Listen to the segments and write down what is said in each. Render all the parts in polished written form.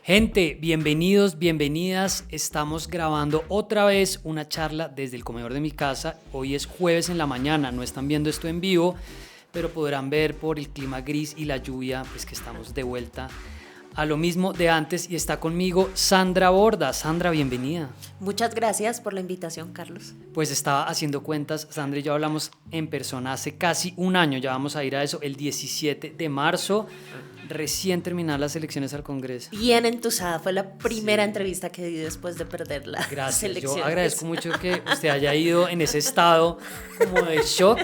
Gente, bienvenidos, bienvenidas. Estamos grabando otra vez una charla desde el comedor de mi casa. Hoy es jueves en la mañana, no están viendo esto en vivo, pero podrán ver por el clima gris y la lluvia, pues que estamos de vuelta a lo mismo de antes. Y está conmigo Sandra Borda. Sandra, bienvenida. Muchas gracias por la invitación, Carlos. Pues estaba haciendo cuentas, Sandra y yo hablamos en persona hace casi un año, ya vamos a ir a eso, el 17 de marzo. Recién terminadas las elecciones al Congreso. Bien entusada, fue la primera entrevista que di después de perder las elecciones. Yo agradezco mucho que usted haya ido en ese estado como de shock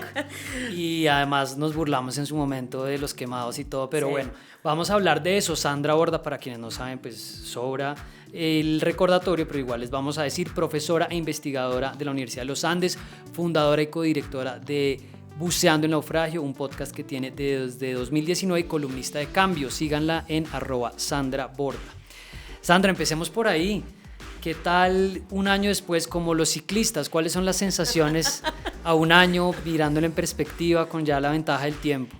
y además nos burlamos en su momento de los quemados y todo, pero bueno, vamos a hablar de eso. Sandra Borda, para quienes no saben, pues sobra el recordatorio, pero igual les vamos a decir, profesora e investigadora de la Universidad de los Andes, fundadora y codirectora de Buceando en Naufragio, un podcast que tiene desde 2019 y columnista de Cambio. Síganla en @SandraBorda. Sandra, empecemos por ahí. ¿Qué tal un año después como los ciclistas? ¿Cuáles son las sensaciones a un año mirándolo en perspectiva con ya la ventaja del tiempo?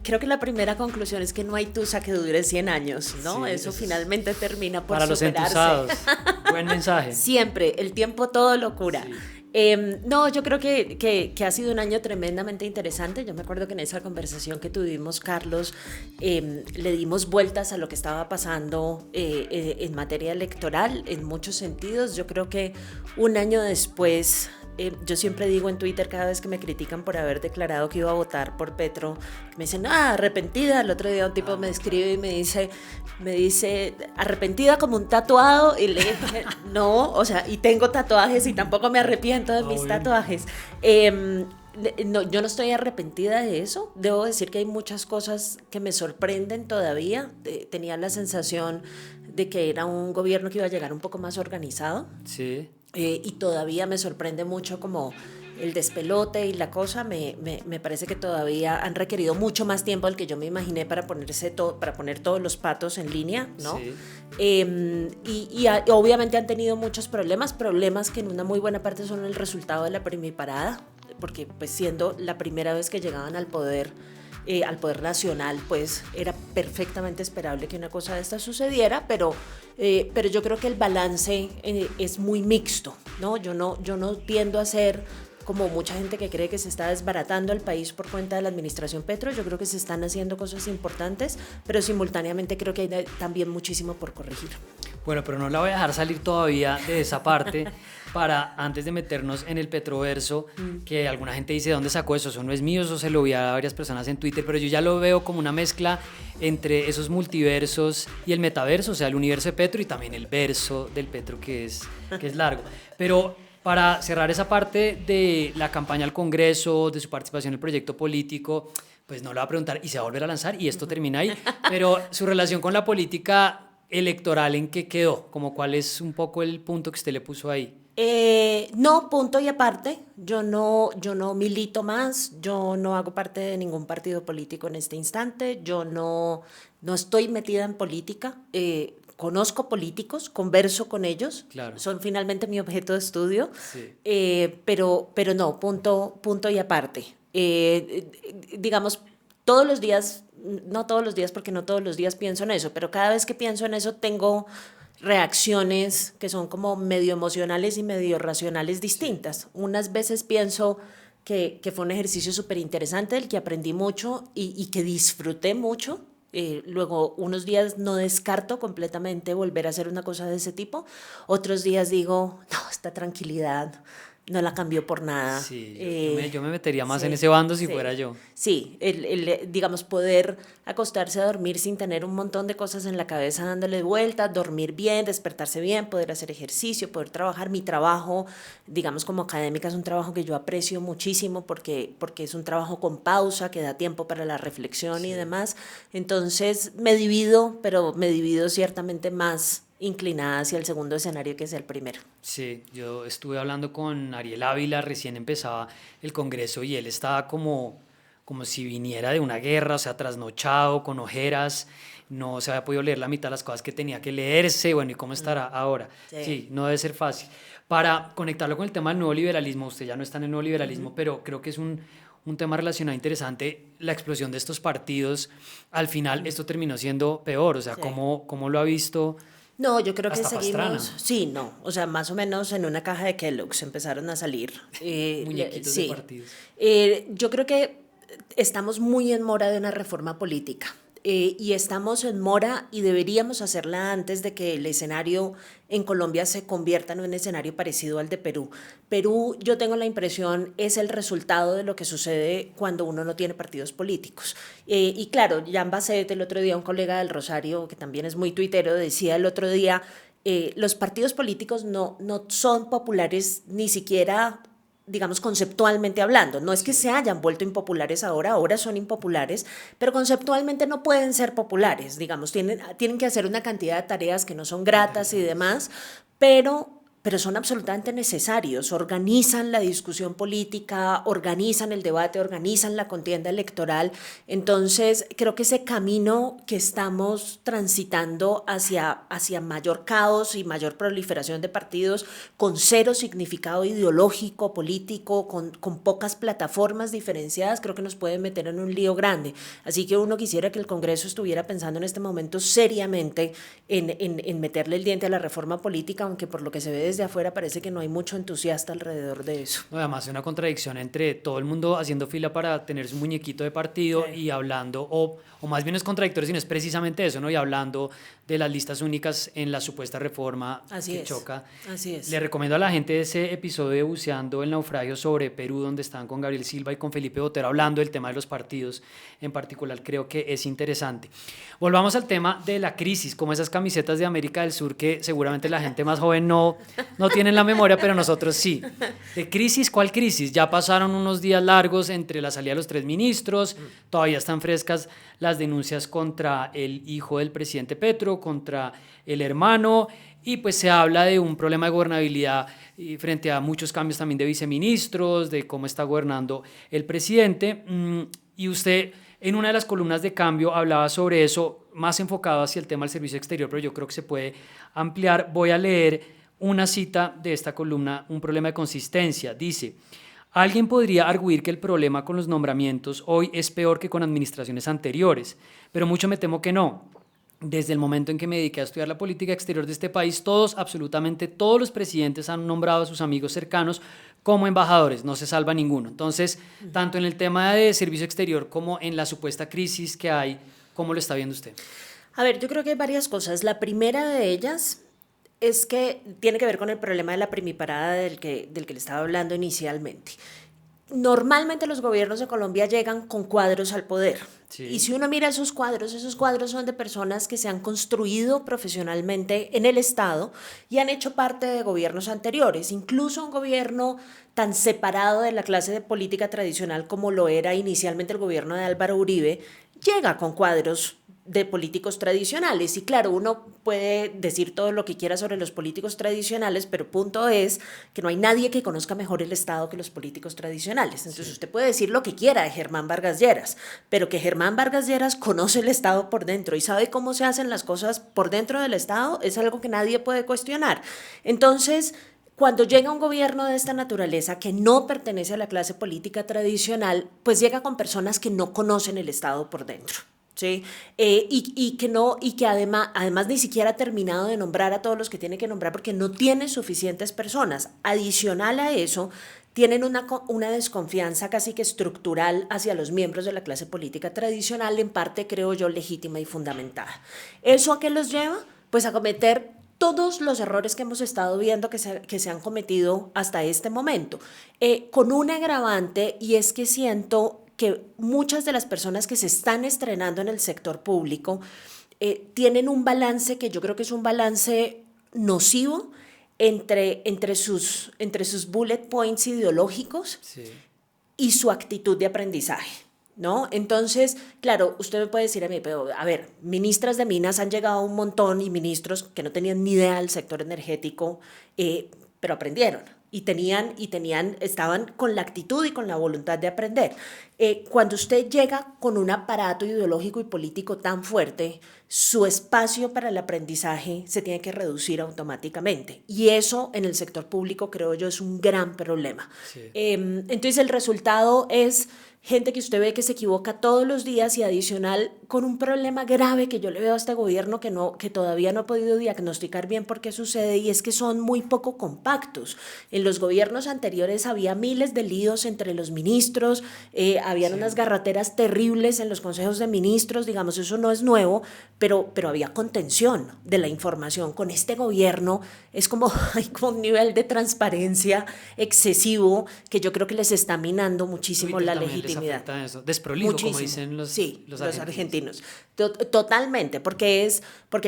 Creo que la primera conclusión es que no hay tusa que dure 100 años, ¿no? Sí, eso finalmente termina por para superarse. Para los entusados, buen mensaje. Siempre, el tiempo todo lo cura. Sí. No, yo creo que ha sido un año tremendamente interesante. Yo me acuerdo que en esa conversación que tuvimos, Carlos, le dimos vueltas a lo que estaba pasando en materia electoral, en muchos sentidos. Yo creo que un año después, yo siempre digo en Twitter, cada vez que me critican por haber declarado que iba a votar por Petro, me dicen, arrepentida. El otro día un tipo me escribe y me dice, arrepentida como un tatuado, y le dije, no, o sea, y tengo tatuajes y tampoco me arrepiento de mis tatuajes. No, yo no estoy arrepentida de eso. Debo decir que hay muchas cosas que me sorprenden todavía. Tenía la sensación de que era un gobierno que iba a llegar un poco más organizado. Sí. Y todavía me sorprende mucho como el despelote y la cosa. Me parece que todavía han requerido mucho más tiempo del que yo me imaginé para poner todos los patos en línea, ¿no? Sí. Y obviamente han tenido muchos problemas que en una muy buena parte son el resultado de la primiparada, porque pues siendo la primera vez que llegaban al poder nacional, pues era perfectamente esperable que una cosa de esta sucediera, pero yo creo que el balance es muy mixto, ¿no? Yo no tiendo a ser como mucha gente que cree que se está desbaratando el país por cuenta de la administración Petro. Yo creo que se están haciendo cosas importantes, pero simultáneamente creo que hay también muchísimo por corregir. Bueno, pero no la voy a dejar salir todavía de esa parte para antes de meternos en el Petroverso, que alguna gente dice, ¿de dónde sacó eso? Eso no es mío, eso se lo vi a varias personas en Twitter, pero yo ya lo veo como una mezcla entre esos multiversos y el metaverso, o sea, el universo de Petro y también el verso del Petro, que es largo. Pero para cerrar esa parte de la campaña al Congreso, de su participación en el proyecto político, pues no le va a preguntar y se va a volver a lanzar y esto termina ahí, pero su relación con la política electoral, ¿en qué quedó? Como ¿cuál es un poco el punto que usted le puso ahí? No, punto y aparte. Yo no milito más, yo no hago parte de ningún partido político en este instante, yo no estoy metida en política. Conozco políticos, converso con ellos, claro. Son finalmente mi objeto de estudio, sí. pero no, punto y aparte. Digamos, todos los días, no todos los días porque no todos los días pienso en eso, pero cada vez que pienso en eso tengo reacciones que son como medio emocionales y medio racionales distintas. Unas veces pienso que fue un ejercicio súper interesante, del que aprendí mucho y que disfruté mucho. Luego unos días no descarto completamente volver a hacer una cosa de ese tipo. Otros días digo, no, esta tranquilidad no la cambió por nada. Sí, yo me metería más en ese bando si fuera yo. Sí, digamos, poder acostarse a dormir sin tener un montón de cosas en la cabeza dándole vueltas, dormir bien, despertarse bien, poder hacer ejercicio, poder trabajar. Mi trabajo, digamos, como académica, es un trabajo que yo aprecio muchísimo porque es un trabajo con pausa, que da tiempo para la reflexión y demás. Entonces pero me divido ciertamente más inclinada hacia el segundo escenario que es el primero. Sí, yo estuve hablando con Ariel Ávila, recién empezaba el Congreso y él estaba como si viniera de una guerra, o sea, trasnochado, con ojeras, no se había podido leer la mitad de las cosas que tenía que leerse, bueno, ¿y cómo estará ahora? Sí, no debe ser fácil. Para conectarlo con el tema del nuevo liberalismo, usted ya no está en el nuevo liberalismo, pero creo que es un un tema relacionado interesante, la explosión de estos partidos. Al final esto terminó siendo peor, o sea, Sí. ¿cómo lo ha visto? No, yo creo que Hasta Pastrana. seguimos, sí, no, o sea, más o menos en una caja de Kellogg's empezaron a salir. Muñequitos de Sí. partidos. Yo creo que estamos muy en mora de una reforma política. Y estamos en mora y deberíamos hacerla antes de que el escenario en Colombia se convierta en un escenario parecido al de Perú. Perú, yo tengo la impresión, es el resultado de lo que sucede cuando uno no tiene partidos políticos. Y claro, Jan Baset, el otro día un colega del Rosario, que también es muy tuitero, decía el otro día, los partidos políticos no son populares ni siquiera, digamos, conceptualmente hablando. No es que se hayan vuelto impopulares ahora son impopulares, pero conceptualmente no pueden ser populares, digamos, tienen que hacer una cantidad de tareas que no son gratas y demás, pero son absolutamente necesarios, organizan la discusión política, organizan el debate, organizan la contienda electoral. Entonces, creo que ese camino que estamos transitando hacia mayor caos y mayor proliferación de partidos con cero significado ideológico, político, con pocas plataformas diferenciadas, creo que nos puede meter en un lío grande. Así que uno quisiera que el Congreso estuviera pensando en este momento seriamente en meterle el diente a la reforma política, aunque por lo que se ve desde afuera parece que no hay mucho entusiasta alrededor de eso. No, además, hay una contradicción entre todo el mundo haciendo fila para tener su muñequito de partido y hablando, o más bien es contradictorio, sino es precisamente eso, ¿no? Y hablando de las listas únicas en la supuesta reforma que choca. Así es. Le recomiendo a la gente ese episodio de Buceando el Naufragio sobre Perú, donde están con Gabriel Silva y con Felipe Botero hablando del tema de los partidos en particular. Creo que es interesante. Volvamos al tema de la crisis, como esas camisetas de América del Sur que seguramente la gente más joven no tienen la memoria, pero nosotros sí. ¿De crisis? ¿Cuál crisis? Ya pasaron unos días largos entre la salida de los 3 ministros, todavía están frescas las denuncias contra el hijo del presidente Petro, contra el hermano, y pues se habla de un problema de gobernabilidad frente a muchos cambios también de viceministros, de cómo está gobernando el presidente. Y usted en una de las columnas de Cambio hablaba sobre eso, más enfocado hacia el tema del servicio exterior, pero yo creo que se puede ampliar. Voy a leer una cita de esta columna, un problema de consistencia. Dice: alguien podría arguir que el problema con los nombramientos hoy es peor que con administraciones anteriores, pero mucho me temo que no. Desde el momento en que me dediqué a estudiar la política exterior de este país, absolutamente todos los presidentes han nombrado a sus amigos cercanos como embajadores, no se salva ninguno. Entonces, tanto en el tema de servicio exterior como en la supuesta crisis que hay, ¿cómo lo está viendo usted? A ver, yo creo que hay varias cosas. La primera de ellas es que tiene que ver con el problema de la primiparada del que le estaba hablando inicialmente. Normalmente los gobiernos de Colombia llegan con cuadros al poder. Sí. Y si uno mira esos cuadros son de personas que se han construido profesionalmente en el Estado y han hecho parte de gobiernos anteriores. Incluso un gobierno tan separado de la clase de política tradicional como lo era inicialmente el gobierno de Álvaro Uribe, llega con cuadros de políticos tradicionales. Y claro, uno puede decir todo lo que quiera sobre los políticos tradicionales, pero el punto es que no hay nadie que conozca mejor el Estado que los políticos tradicionales. Entonces, sí, usted puede decir lo que quiera de Germán Vargas Lleras, pero que Germán Vargas Lleras conoce el Estado por dentro y sabe cómo se hacen las cosas por dentro del Estado es algo que nadie puede cuestionar. Entonces, cuando llega un gobierno de esta naturaleza que no pertenece a la clase política tradicional, pues llega con personas que no conocen el Estado por dentro. ¿Sí? Y que además ni siquiera ha terminado de nombrar a todos los que tiene que nombrar porque no tiene suficientes personas. Adicional a eso, tienen una desconfianza casi que estructural hacia los miembros de la clase política tradicional, en parte, creo yo, legítima y fundamentada. ¿Eso a qué los lleva? Pues a cometer todos los errores que hemos estado viendo que se han cometido hasta este momento, con un agravante, y es que siento que muchas de las personas que se están estrenando en el sector público tienen un balance que yo creo que es un balance nocivo entre sus bullet points ideológicos, sí, y su actitud de aprendizaje, ¿no? Entonces, claro, usted me puede decir a mí, pero a ver, ministras de Minas han llegado un montón y ministros que no tenían ni idea del sector energético, pero aprendieron. Estaban con la actitud y con la voluntad de aprender. Cuando usted llega con un aparato ideológico y político tan fuerte, su espacio para el aprendizaje se tiene que reducir automáticamente. Y eso en el sector público, creo yo, es un gran problema. Sí. Entonces el resultado es gente que usted ve que se equivoca todos los días y adicional con un problema grave que yo le veo a este gobierno que todavía no ha podido diagnosticar bien por qué sucede, y es que son muy poco compactos. En los gobiernos anteriores había miles de líos entre los ministros, habían unas garrateras terribles en los consejos de ministros, digamos, eso no es nuevo, pero había contención de la información. Con este gobierno es como hay como un nivel de transparencia excesivo que yo creo que les está minando muchísimo la legitimidad. Eso. Desprolijo, Muchísimo. Como dicen los argentinos. Totalmente, porque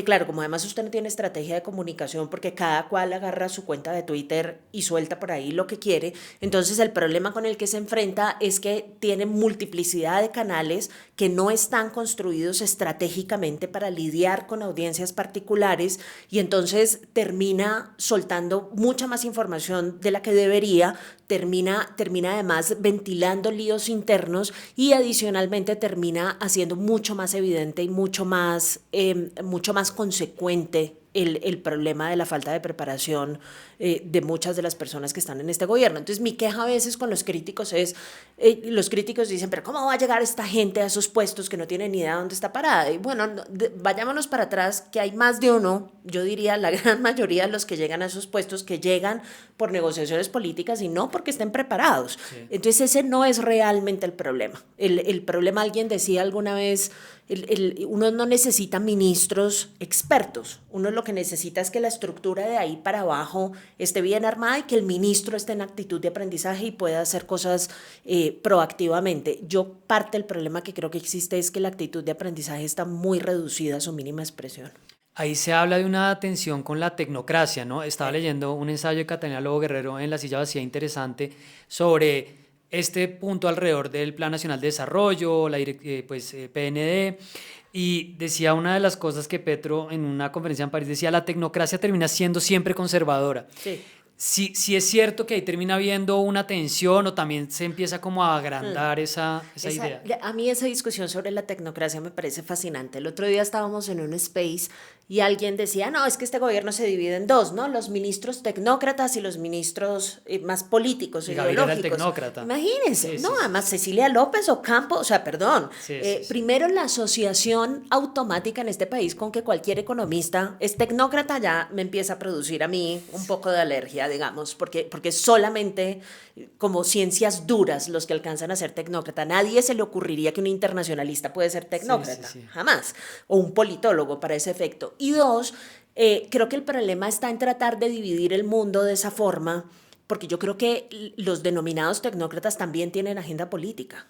claro, como además usted no tiene estrategia de comunicación, porque cada cual agarra su cuenta de Twitter y suelta por ahí lo que quiere, entonces el problema con el que se enfrenta es que tiene multiplicidad de canales que no están construidos estratégicamente para lidiar con audiencias particulares, y entonces termina soltando mucha más información de la que debería, termina además ventilando líos internos y adicionalmente termina haciendo mucho más evidente y mucho más consecuente el problema de la falta de preparación de muchas de las personas que están en este gobierno. Entonces mi queja a veces con los críticos es, los críticos dicen, pero ¿cómo va a llegar esta gente a esos puestos que no tienen ni idea de dónde está parada? Y bueno, vayámonos para atrás, que hay más de uno, yo diría la gran mayoría de los que llegan a esos puestos, que llegan por negociaciones políticas y no porque estén preparados. Sí. Entonces ese no es realmente el problema. El problema, alguien decía alguna vez, uno no necesita ministros expertos, uno lo que necesita es que la estructura de ahí para abajo esté bien armada y que el ministro esté en actitud de aprendizaje y pueda hacer cosas proactivamente. Parte del problema que creo que existe es que la actitud de aprendizaje está muy reducida a su mínima expresión. Ahí se habla de una tensión con la tecnocracia, ¿no? Estaba leyendo un ensayo de Catalina Lobo Guerrero en La Silla Vacía interesante sobre este punto alrededor del Plan Nacional de Desarrollo, PND, y decía una de las cosas que Petro en una conferencia en París decía: la tecnocracia termina siendo siempre conservadora. Sí. Sí es cierto que ahí termina habiendo una tensión, o también se empieza como a agrandar esa idea. A mí esa discusión sobre la tecnocracia me parece fascinante. El otro día estábamos en un space y alguien decía, no, es que este gobierno se divide en dos, ¿no? Los ministros tecnócratas y los ministros más políticos, ideológicos. Gabriel era el tecnócrata. Imagínense, además Cecilia López Ocampo, perdón. Primero, la asociación automática en este país con que cualquier economista es tecnócrata ya me empieza a producir a mí un poco de alergia, digamos, porque solamente como ciencias duras los que alcanzan a ser tecnócrata. Nadie se le ocurriría que un internacionalista puede ser tecnócrata, jamás, o un politólogo para ese efecto. Y dos, creo que el problema está en tratar de dividir el mundo de esa forma, porque yo creo que los denominados tecnócratas también tienen agenda política.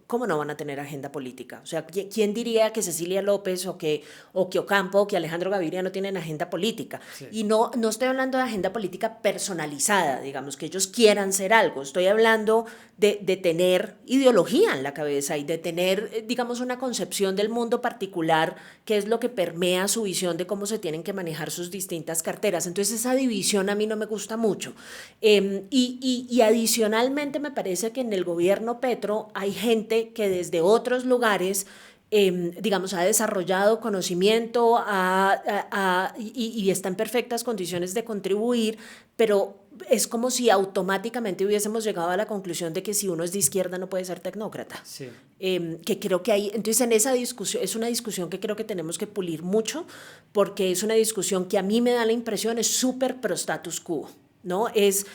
¿Cómo no van a tener agenda política? O sea, ¿quién diría que Cecilia López o que Ocampo o que Alejandro Gaviria no tienen agenda política? Sí. Y no estoy hablando de agenda política personalizada, digamos, que ellos quieran ser algo. Estoy hablando de tener ideología en la cabeza y de tener, digamos, una concepción del mundo particular, que es lo que permea su visión de cómo se tienen que manejar sus distintas carteras. Entonces esa división a mí no me gusta mucho. Y adicionalmente me parece que en el gobierno Petro hay gente que desde otros lugares, digamos, ha desarrollado conocimiento y está en perfectas condiciones de contribuir, pero es como si automáticamente hubiésemos llegado a la conclusión de que si uno es de izquierda no puede ser tecnócrata. Sí. Que creo que hay, entonces en esa discusión, es una discusión que creo que tenemos que pulir mucho, porque es una discusión que a mí me da la impresión es súper pro status quo. ¿No? Es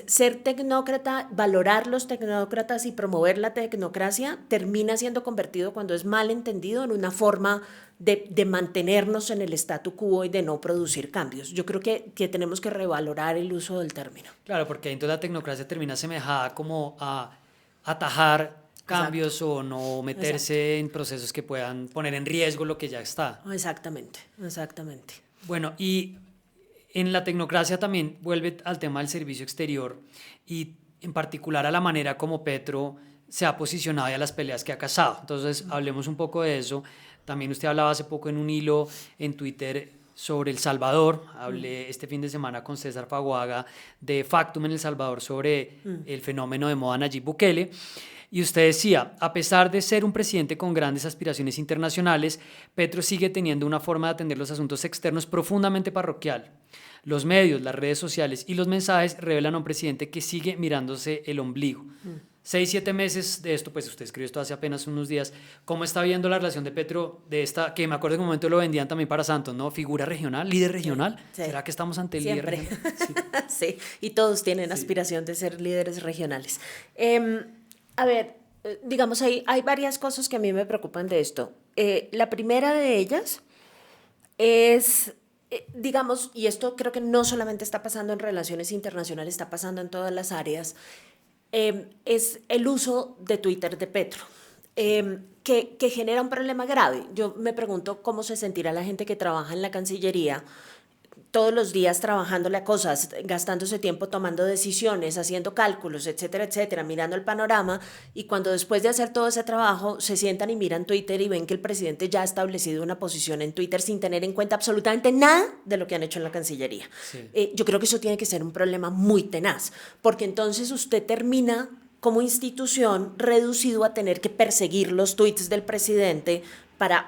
ser tecnócrata, valorar los tecnócratas y promover la tecnocracia termina siendo convertido, cuando es mal entendido, en una forma de mantenernos en el statu quo y de no producir cambios. Yo creo que tenemos que revalorar el uso del término. Claro, porque entonces la tecnocracia termina asemejada como a atajar cambios. Exacto. O no meterse en procesos que puedan poner en riesgo lo que ya está. Exactamente. Bueno, y en la tecnocracia también vuelve al tema del servicio exterior y en particular a la manera como Petro se ha posicionado y a las peleas que ha casado. Entonces, hablemos un poco de eso. También usted hablaba hace poco en un hilo en Twitter sobre El Salvador. Hablé este fin de semana con César Faguaga de Factum en El Salvador sobre el fenómeno de moda Nayib Bukele. Y usted decía, a pesar de ser un presidente con grandes aspiraciones internacionales, Petro sigue teniendo una forma de atender los asuntos externos profundamente parroquial. Los medios, las redes sociales y los mensajes revelan a un presidente que sigue mirándose el ombligo. 6, 7 meses de esto, pues usted escribió esto hace apenas unos días. ¿Cómo está viendo la relación de Petro, de esta, que me acuerdo que en un momento lo vendían también para Santos, ¿no? Figura regional, líder regional. Sí. ¿Será que estamos ante el Siempre. líder regional? Sí. Sí, y todos tienen aspiración de ser líderes regionales. A ver, digamos, hay varias cosas que a mí me preocupan de esto. La primera de ellas es, digamos, y esto creo que no solamente está pasando en relaciones internacionales, está pasando en todas las áreas, es el uso de Twitter de Petro, que genera un problema grave. Yo me pregunto cómo se sentirá la gente que trabaja en la Cancillería todos los días trabajándole a cosas, gastándose tiempo tomando decisiones, haciendo cálculos, etcétera, etcétera, mirando el panorama, y cuando después de hacer todo ese trabajo se sientan y miran Twitter y ven que el presidente ya ha establecido una posición en Twitter sin tener en cuenta absolutamente nada de lo que han hecho en la Cancillería. Sí. Yo creo que eso tiene que ser un problema muy tenaz, porque entonces usted termina como institución reducido a tener que perseguir los tweets del presidente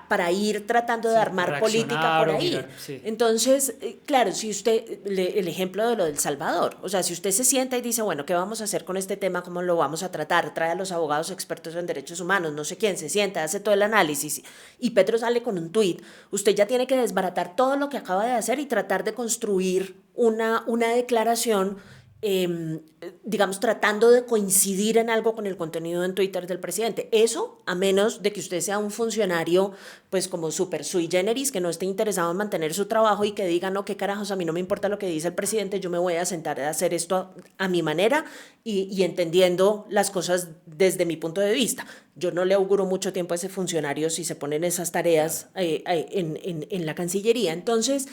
para ir tratando de armar política por ahí. Mirar, sí. Entonces, claro, si usted, el ejemplo de lo del Salvador, o sea, si usted se sienta y dice, bueno, ¿qué vamos a hacer con este tema? ¿Cómo lo vamos a tratar? Trae a los abogados expertos en derechos humanos, no sé quién, se sienta, hace todo el análisis y Petro sale con un tuit, usted ya tiene que desbaratar todo lo que acaba de hacer y tratar de construir una declaración, digamos, tratando de coincidir en algo con el contenido en Twitter del presidente. Eso, a menos de que usted sea un funcionario, pues como super sui generis, que no esté interesado en mantener su trabajo y que diga, no, qué carajos, a mí no me importa lo que dice el presidente, yo me voy a sentar a hacer esto a mi manera y entendiendo las cosas desde mi punto de vista. Yo no le auguro mucho tiempo a ese funcionario si se ponen esas tareas en la Cancillería. Entonces,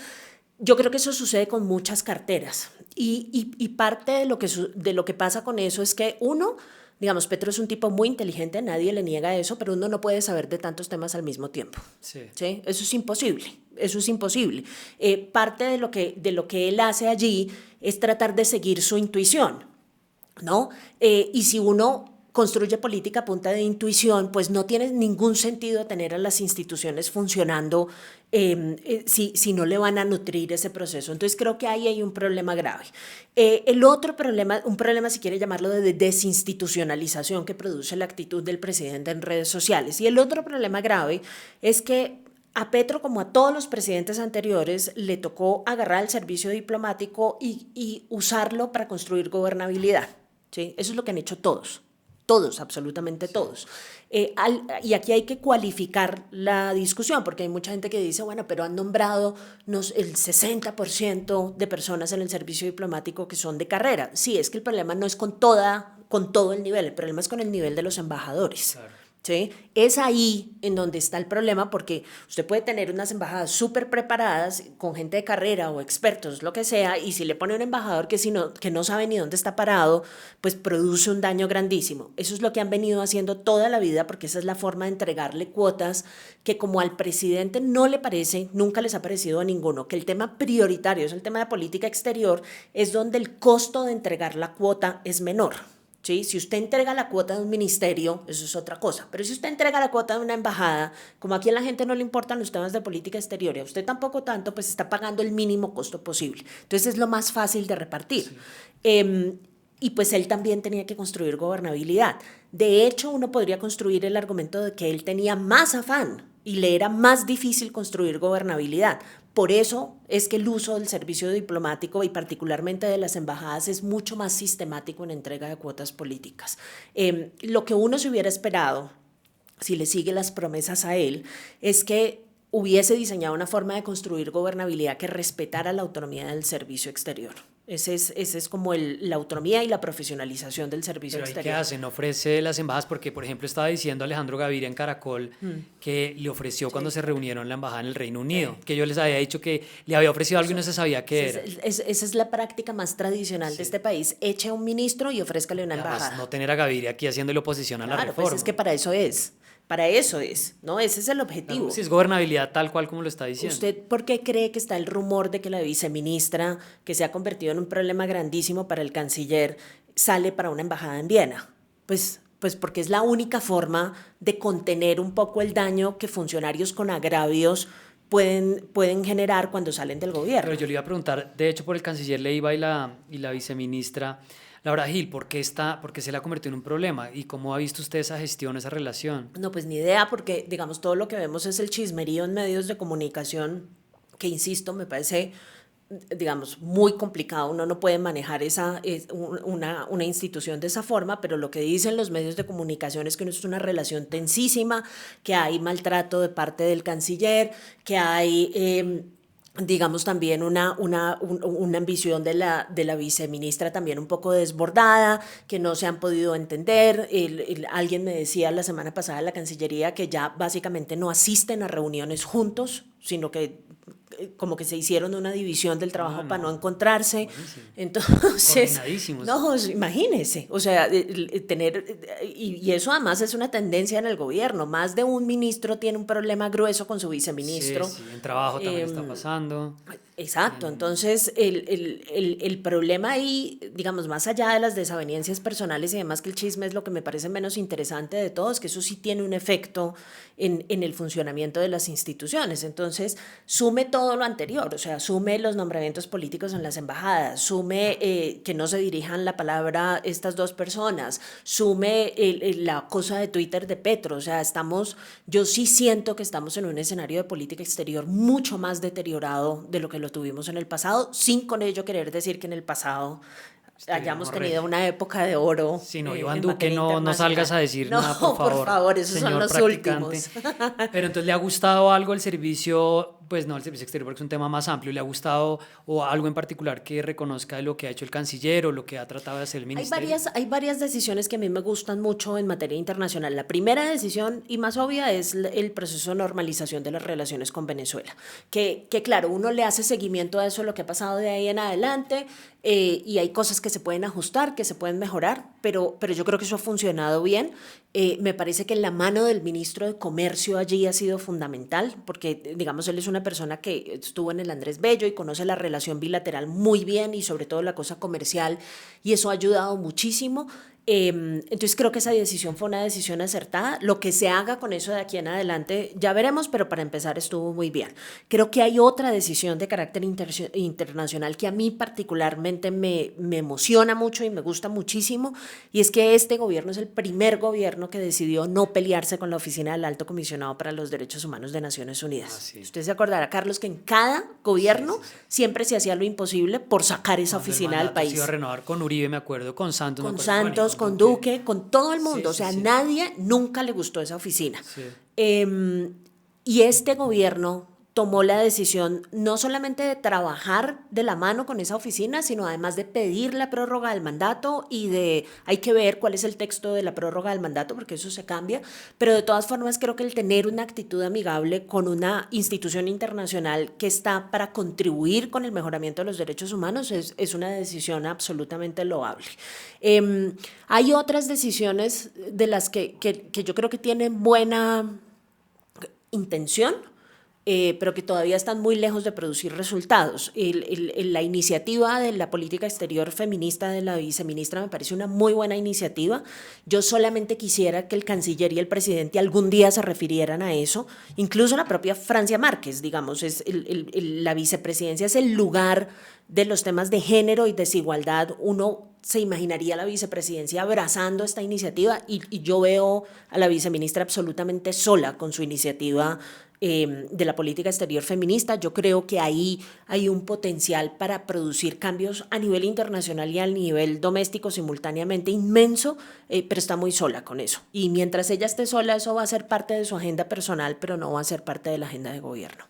yo creo que eso sucede con muchas carteras y parte de lo que pasa con eso es que uno, digamos, Petro es un tipo muy inteligente, nadie le niega eso, pero uno no puede saber de tantos temas al mismo tiempo. Sí. ¿Sí? Eso es imposible. Parte de lo que él hace allí es tratar de seguir su intuición, ¿no? Y si uno construye política a punta de intuición, pues no tiene ningún sentido tener a las instituciones funcionando si no le van a nutrir ese proceso. Entonces creo que ahí hay un problema grave. El otro problema, un problema si quiere llamarlo de desinstitucionalización que produce la actitud del presidente en redes sociales. Y el otro problema grave es que a Petro, como a todos los presidentes anteriores, le tocó agarrar el servicio diplomático y usarlo para construir gobernabilidad. ¿Sí? Eso es lo que han hecho todos. Todos, absolutamente todos. Y aquí hay que cualificar la discusión, porque hay mucha gente que dice, bueno, pero han nombrado el 60% de personas en el servicio diplomático que son de carrera. Sí, es que el problema no es con todo el nivel, el problema es con el nivel de los embajadores. Claro. ¿Sí? Es ahí en donde está el problema, porque usted puede tener unas embajadas súper preparadas con gente de carrera o expertos, lo que sea, y si le pone un embajador que no sabe ni dónde está parado, pues produce un daño grandísimo. Eso es lo que han venido haciendo toda la vida, porque esa es la forma de entregarle cuotas que como al presidente no le parece, nunca les ha parecido a ninguno, que el tema prioritario es el tema de política exterior, es donde el costo de entregar la cuota es menor. ¿Sí? Si usted entrega la cuota de un ministerio, eso es otra cosa, pero si usted entrega la cuota de una embajada, como aquí a la gente no le importan los temas de política exterior y a usted tampoco tanto, pues está pagando el mínimo costo posible. Entonces es lo más fácil de repartir. Sí. Y pues él también tenía que construir gobernabilidad. De hecho, uno podría construir el argumento de que él tenía más afán y le era más difícil construir gobernabilidad. Por eso es que el uso del servicio diplomático y particularmente de las embajadas es mucho más sistemático en entrega de cuotas políticas. Lo que uno se hubiera esperado, si le sigue las promesas a él, es que hubiese diseñado una forma de construir gobernabilidad que respetara la autonomía del servicio exterior. Ese es como la autonomía y la profesionalización del servicio exterior. ¿Qué hacen? ¿Ofrece las embajadas? Porque, por ejemplo, estaba diciendo Alejandro Gaviria en Caracol que le ofreció cuando se reunieron en la embajada en el Reino Unido, que yo les había dicho que le había ofrecido algo y no se sabía qué era. Esa es la práctica más tradicional de este país. Eche a un ministro y ofrézcale una embajada. Además, no tener a Gaviria aquí haciéndole oposición a la reforma. Pues es que para eso es. Para eso es, ¿no? Ese es el objetivo. Claro, si es gobernabilidad tal cual como lo está diciendo. ¿Usted por qué cree que está el rumor de que la viceministra, que se ha convertido en un problema grandísimo para el canciller, sale para una embajada en Viena? Pues pues porque es la única forma de contener un poco el daño que funcionarios con agravios pueden generar cuando salen del gobierno. Pero yo le iba a preguntar, de hecho, por el canciller Leiva y la viceministra Laura Gil, ¿por qué se le ha convertido en un problema? ¿Y cómo ha visto usted esa gestión, esa relación? No, pues ni idea, porque digamos todo lo que vemos es el chismerío en medios de comunicación, que insisto, me parece, digamos, muy complicado. Uno no puede manejar una institución de esa forma, pero lo que dicen los medios de comunicación es que no es una relación tensísima, que hay maltrato de parte del canciller, que hay digamos también una ambición de la viceministra también un poco desbordada, que no se han podido entender. Alguien me decía la semana pasada en la Cancillería que ya básicamente no asisten a reuniones juntos, sino que como que se hicieron una división del trabajo para no encontrarse. Buenísimo. Entonces, no, imagínese, o sea, y eso además es una tendencia en el gobierno. Más de un ministro tiene un problema grueso con su viceministro. Sí, en trabajo también está pasando. Exacto, entonces el problema ahí, digamos, más allá de las desavenencias personales y demás, que el chisme es lo que me parece menos interesante de todo, es que eso sí tiene un efecto en el funcionamiento de las instituciones. Entonces, sume todo lo anterior, o sea, sume los nombramientos políticos en las embajadas, sume que no se dirijan la palabra estas dos personas, sume la cosa de Twitter de Petro, o sea, yo sí siento que estamos en un escenario de política exterior mucho más deteriorado de lo que lo tuvimos en el pasado, sin con ello querer decir que en el pasado hayamos tenido una época de oro. Sí, no, Iván Duque, no salgas a decir nada, por favor. No, por favor, esos son los últimos. Pero entonces, ¿le ha gustado algo el servicio? Pues no, el servicio exterior, porque es un tema más amplio. ¿Le ha gustado o algo en particular que reconozca de lo que ha hecho el canciller o lo que ha tratado de hacer el ministerio? Hay varias decisiones que a mí me gustan mucho en materia internacional. La primera decisión y más obvia es el proceso de normalización de las relaciones con Venezuela. Que claro, uno le hace seguimiento a eso, lo que ha pasado de ahí en adelante, y hay cosas que se pueden ajustar, que se pueden mejorar, pero yo creo que eso ha funcionado bien. Me parece que la mano del ministro de Comercio allí ha sido fundamental, porque digamos él es una persona que estuvo en el Andrés Bello y conoce la relación bilateral muy bien y sobre todo la cosa comercial, y eso ha ayudado muchísimo. Entonces creo que esa decisión fue una decisión acertada. Lo que se haga con eso de aquí en adelante ya veremos, pero para empezar estuvo muy bien. Creo que hay otra decisión de carácter internacional que a mí particularmente me emociona mucho y me gusta muchísimo, y es que este gobierno es el primer gobierno que decidió no pelearse con la Oficina del Alto Comisionado para los Derechos Humanos de Naciones Unidas. Sí. Usted se acordará, Carlos, que en cada gobierno siempre se hacía lo imposible por sacar esa oficina del país. Se iba a renovar con Uribe, me acuerdo, con Santos. Con Duque, con todo el mundo, nadie nunca le gustó esa oficina. Sí. Y este gobierno tomó la decisión no solamente de trabajar de la mano con esa oficina, sino además de pedir la prórroga del mandato hay que ver cuál es el texto de la prórroga del mandato, porque eso se cambia, pero de todas formas creo que el tener una actitud amigable con una institución internacional que está para contribuir con el mejoramiento de los derechos humanos es una decisión absolutamente loable. Hay otras decisiones de las que yo creo que tienen buena intención, pero que todavía están muy lejos de producir resultados. La iniciativa de la política exterior feminista de la viceministra me parece una muy buena iniciativa. Yo solamente quisiera que el canciller y el presidente algún día se refirieran a eso. Incluso la propia Francia Márquez, digamos, la vicepresidencia es el lugar de los temas de género y desigualdad. Uno se imaginaría la vicepresidencia abrazando esta iniciativa y yo veo a la viceministra absolutamente sola con su iniciativa de la política exterior feminista. Yo creo que ahí hay un potencial para producir cambios a nivel internacional y a nivel doméstico simultáneamente inmenso, pero está muy sola con eso. Y mientras ella esté sola, eso va a ser parte de su agenda personal, pero no va a ser parte de la agenda de gobierno.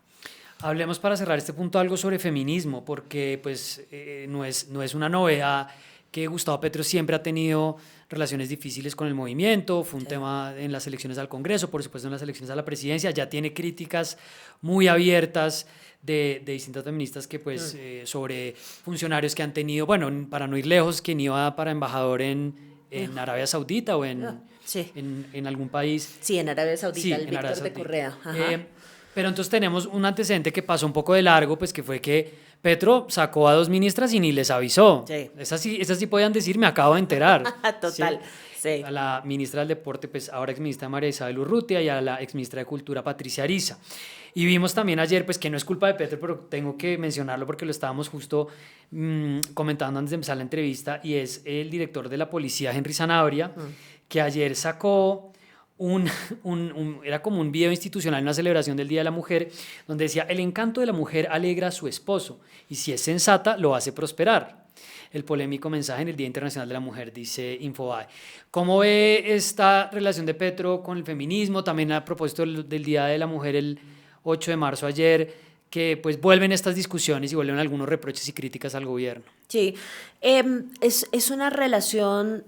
Hablemos para cerrar este punto algo sobre feminismo, porque pues, no es una novedad que Gustavo Petro siempre ha tenido relaciones difíciles con el movimiento, fue un tema en las elecciones al Congreso, por supuesto en las elecciones a la presidencia, ya tiene críticas muy abiertas de distintas feministas que pues sobre funcionarios que han tenido, bueno, para no ir lejos, quien iba para embajador en Arabia Saudita o en algún país. Sí, en Arabia Saudita, el Víctor de Correa. Pero entonces tenemos un antecedente que pasó un poco de largo, pues que fue que Petro sacó a 2 ministras y ni les avisó. Sí. Esas sí podían decir, me acabo de enterar. Total, sí. A la ministra del Deporte, pues ahora exministra María Isabel Urrutia, y a la exministra de Cultura Patricia Ariza. Y vimos también ayer, pues que no es culpa de Petro, pero tengo que mencionarlo porque lo estábamos justo comentando antes de empezar la entrevista, y es el director de la policía, Henry Sanabria, que ayer sacó era como un video institucional, una celebración del Día de la Mujer, donde decía: el encanto de la mujer alegra a su esposo, y si es sensata, lo hace prosperar. El polémico mensaje en el Día Internacional de la Mujer, dice Infobae. ¿Cómo ve esta relación de Petro con el feminismo? También a propósito del Día de la Mujer, el 8 de marzo ayer, que pues vuelven estas discusiones y vuelven algunos reproches y críticas al gobierno. Sí, es una relación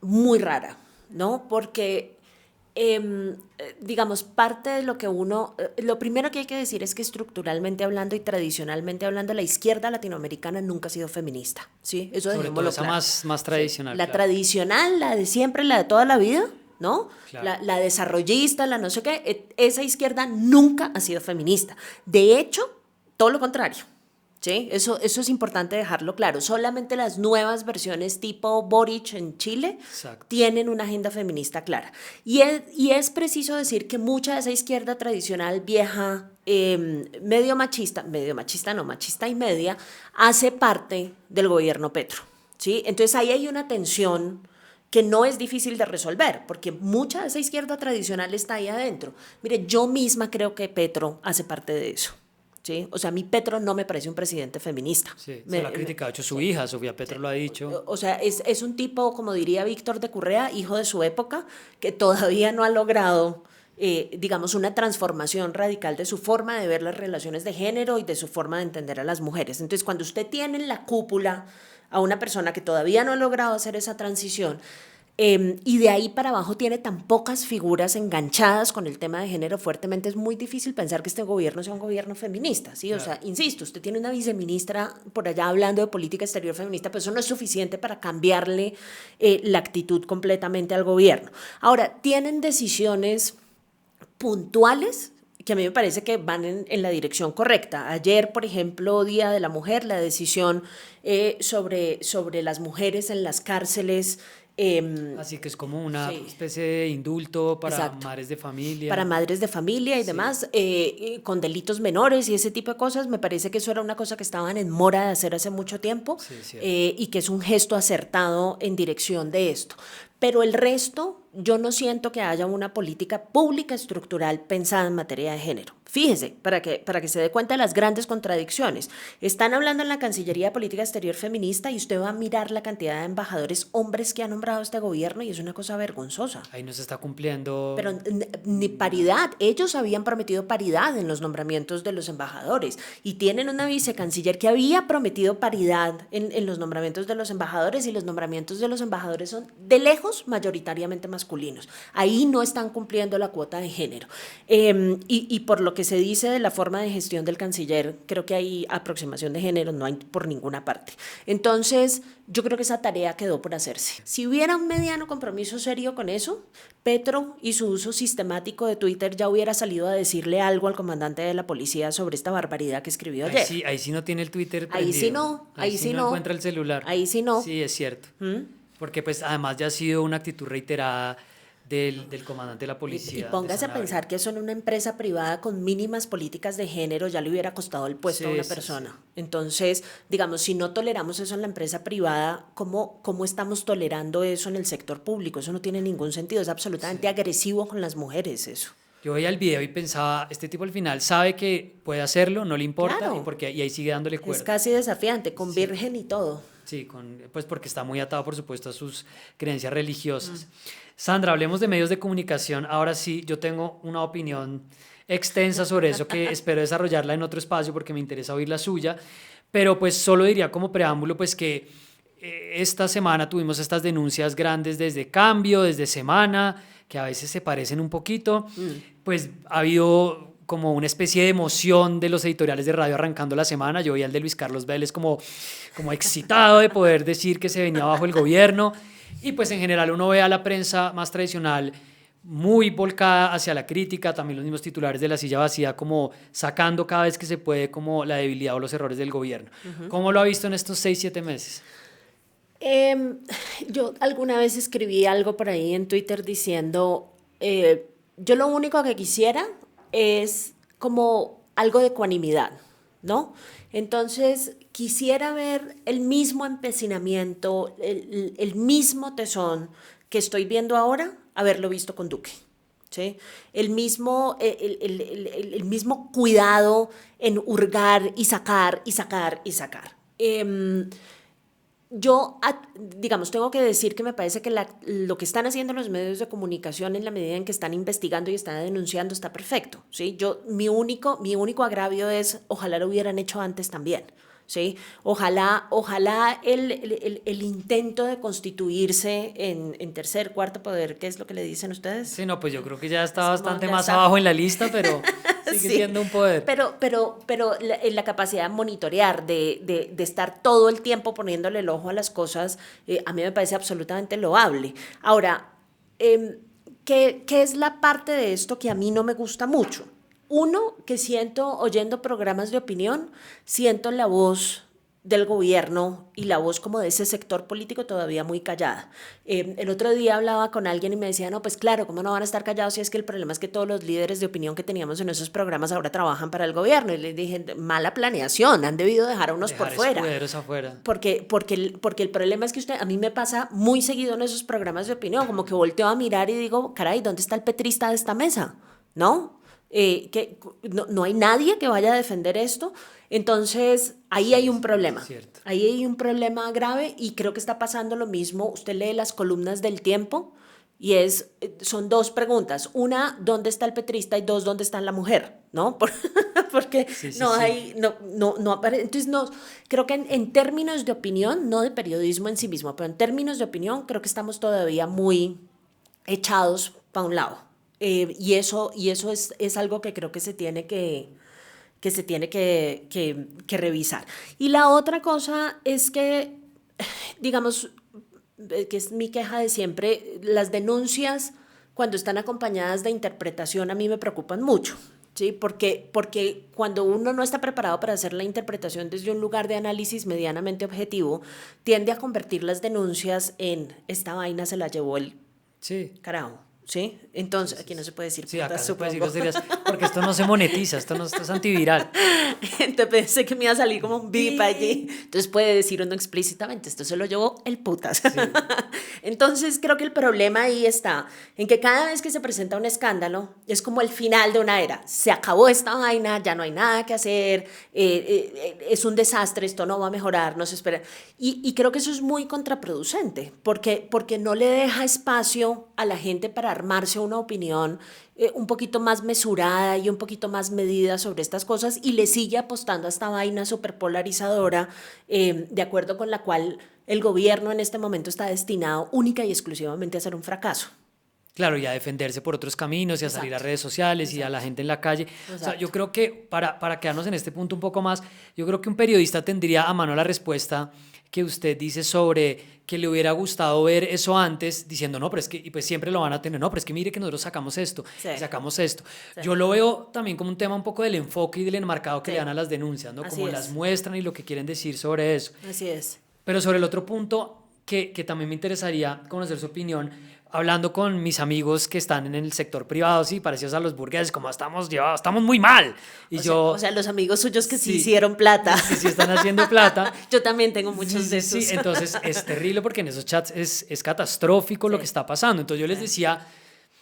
muy rara, ¿no? Porque, digamos, parte de lo que lo primero que hay que decir es que estructuralmente hablando y tradicionalmente hablando, la izquierda latinoamericana nunca ha sido feminista, ¿sí? Eso sobre todo esa claro. más tradicional. Sí, la claro. tradicional, la de siempre, la de toda la vida, ¿no? Claro. La desarrollista, la no sé qué, esa izquierda nunca ha sido feminista. De hecho, todo lo contrario. ¿Sí? Eso es importante dejarlo claro. Solamente las nuevas versiones tipo Boric en Chile Exacto. tienen una agenda feminista clara. Y es preciso decir que mucha de esa izquierda tradicional vieja, medio machista no, machista y media, hace parte del gobierno Petro, ¿sí? Entonces ahí hay una tensión que no es difícil de resolver, porque mucha de esa izquierda tradicional está ahí adentro. Mire, yo misma creo que Petro hace parte de eso. ¿Sí? O sea, a mí Petro no me parece un presidente feminista. Sí, se lo ha criticado, de hecho su hija, Sofía Petro, lo ha dicho. O sea, es un tipo, como diría Víctor de Currea, hijo de su época, que todavía no ha logrado, digamos, una transformación radical de su forma de ver las relaciones de género y de su forma de entender a las mujeres. Entonces, cuando usted tiene en la cúpula a una persona que todavía no ha logrado hacer esa transición, y de ahí para abajo tiene tan pocas figuras enganchadas con el tema de género fuertemente, es muy difícil pensar que este gobierno sea un gobierno feminista, ¿sí? Claro. O sea, insisto, usted tiene una viceministra por allá hablando de política exterior feminista, pero eso no es suficiente para cambiarle la actitud completamente al gobierno. Ahora, tienen decisiones puntuales que a mí me parece que van en la dirección correcta. Ayer, por ejemplo, Día de la Mujer, la decisión sobre las mujeres en las cárceles. Así que es como una especie de indulto para Exacto. madres de familia. Para madres de familia y demás, con delitos menores y ese tipo de cosas. Me parece que eso era una cosa que estaban en mora de hacer hace mucho tiempo, y que es un gesto acertado en dirección de esto. Pero el resto, yo no siento que haya una política pública estructural pensada en materia de género. Fíjese, para que se dé cuenta de las grandes contradicciones. Están hablando en la Cancillería de Política Exterior Feminista y usted va a mirar la cantidad de embajadores hombres que ha nombrado este gobierno y es una cosa vergonzosa. Ahí no se está cumpliendo. Pero ni paridad. Ellos habían prometido paridad en los nombramientos de los embajadores y tienen una vicecanciller que había prometido paridad en los nombramientos de los embajadores, y los nombramientos de los embajadores son de lejos mayoritariamente masculinos. Ahí no están cumpliendo la cuota de género. Y por lo que se dice de la forma de gestión del canciller, creo que hay aproximación de género, no hay por ninguna parte. Entonces, yo creo que esa tarea quedó por hacerse. Si hubiera un mediano compromiso serio con eso, Petro y su uso sistemático de Twitter ya hubiera salido a decirle algo al comandante de la policía sobre esta barbaridad que escribió ayer. Ahí sí no tiene el Twitter prendido. Ahí sí no encuentra el celular. Ahí sí no. Sí, es cierto. Porque pues además ya ha sido una actitud reiterada del comandante de la policía. Y póngase a pensar que eso en una empresa privada con mínimas políticas de género ya le hubiera costado el puesto a una persona. Sí. Entonces, digamos, si no toleramos eso en la empresa privada, ¿cómo estamos tolerando eso en el sector público? Eso no tiene ningún sentido, es absolutamente agresivo con las mujeres eso. Yo veía el video y pensaba, este tipo al final sabe que puede hacerlo, no le importa, claro. y ahí sigue dándole cuerda. Es casi desafiante, con virgen y todo. Sí, pues porque está muy atado, por supuesto, a sus creencias religiosas. Sandra, hablemos de medios de comunicación. Ahora sí, yo tengo una opinión extensa sobre eso que espero desarrollarla en otro espacio porque me interesa oír la suya, pero pues solo diría como preámbulo pues que esta semana tuvimos estas denuncias grandes desde Cambio, desde Semana, que a veces se parecen un poquito, pues ha habido como una especie de emoción de los editoriales de radio arrancando la semana. Yo vi al de Luis Carlos Vélez como excitado de poder decir que se venía abajo el gobierno, y pues en general uno ve a la prensa más tradicional muy volcada hacia la crítica, también los mismos titulares de La Silla Vacía como sacando cada vez que se puede como la debilidad o los errores del gobierno. ¿Cómo lo ha visto en estos 6-7 meses? Yo alguna vez escribí algo por ahí en Twitter diciendo, yo lo único que quisiera es como algo de ecuanimidad, ¿no? Entonces quisiera ver el mismo empecinamiento, el mismo tesón que estoy viendo ahora, haberlo visto con Duque. ¿Sí? El mismo cuidado en hurgar y sacar y sacar y sacar. Yo, digamos, tengo que decir que me parece que lo que están haciendo los medios de comunicación en la medida en que están investigando y están denunciando está perfecto, ¿sí? Mi único agravio es, ojalá lo hubieran hecho antes también, ¿sí? Ojalá el intento de constituirse en tercer, cuarto poder, ¿qué es lo que le dicen ustedes? Sí, no, pues yo creo que ya está bastante más abajo en la lista, pero sigue sí, siendo un poder. Pero la capacidad de monitorear, de estar todo el tiempo poniéndole el ojo a las cosas, a mí me parece absolutamente loable. Ahora, ¿qué es la parte de esto que a mí no me gusta mucho? Uno, que siento, oyendo programas de opinión, siento la voz del gobierno y la voz como de ese sector político todavía muy callada. El otro día hablaba con alguien y me decía, no, pues claro, ¿cómo no van a estar callados si es que el problema es que todos los líderes de opinión que teníamos en esos programas ahora trabajan para el gobierno? Y les dije, mala planeación, han debido dejar a unos por fuera. Afuera. Porque el problema es que a mí me pasa muy seguido en esos programas de opinión, como que volteo a mirar y digo, caray, ¿dónde está el petrista de esta mesa? ¿No? Que no hay nadie que vaya a defender esto, entonces ahí hay un problema, ahí hay un problema grave y creo que está pasando lo mismo. Usted lee las columnas del Tiempo y son dos preguntas, una, ¿dónde está el petrista? Y dos, ¿dónde está la mujer? ¿No? Porque entonces creo que en términos de opinión, no de periodismo en sí mismo, pero en términos de opinión creo que estamos todavía muy echados para un lado. Y eso es algo que creo que se tiene que revisar. Y la otra cosa es que, digamos, que es mi queja de siempre, las denuncias cuando están acompañadas de interpretación a mí me preocupan mucho. ¿Sí? Porque cuando uno no está preparado para hacer la interpretación desde un lugar de análisis medianamente objetivo, tiende a convertir las denuncias en esta vaina se la llevó el carajo. ¿Sí? Entonces, aquí no se puede decir putas, acá supongo. se puede decir groserías, porque esto no se monetiza, esto es antiviral. Entonces pensé que me iba a salir como un bip allí. Entonces puede decir uno explícitamente, esto se lo llevó el putas. Sí. Entonces creo que el problema ahí está en que cada vez que se presenta un escándalo es como el final de una era. Se acabó esta vaina, ya no hay nada que hacer, es un desastre, esto no va a mejorar, no se espera. Y creo que eso es muy contraproducente, porque no le deja espacio a la gente para armarse una opinión un poquito más mesurada y un poquito más medida sobre estas cosas y le sigue apostando a esta vaina súper polarizadora, de acuerdo con la cual el gobierno en este momento está destinado única y exclusivamente a ser un fracaso. Claro, y a defenderse por otros caminos y a salir a redes sociales y a la gente en la calle. O sea, yo creo que para quedarnos en este punto un poco más, yo creo que un periodista tendría a mano la respuesta que usted dice sobre que le hubiera gustado ver eso antes, diciendo, no, pero es que, y pues siempre lo van a tener, no, pero es que mire que nosotros sacamos esto, sacamos esto. Sí. Yo lo veo también como un tema un poco del enfoque y del enmarcado que le dan a las denuncias, ¿no? Como las muestran y lo que quieren decir sobre eso. Así es. Pero sobre el otro punto que también me interesaría conocer su opinión, hablando con mis amigos que están en el sector privado, sí, parecidos a los burgueses, como estamos muy mal. Y o sea, los amigos suyos que sí hicieron plata. Que sí están haciendo plata. Yo también tengo muchos de esos. Sí, entonces es terrible porque en esos chats es catastrófico lo que está pasando. Entonces yo les decía,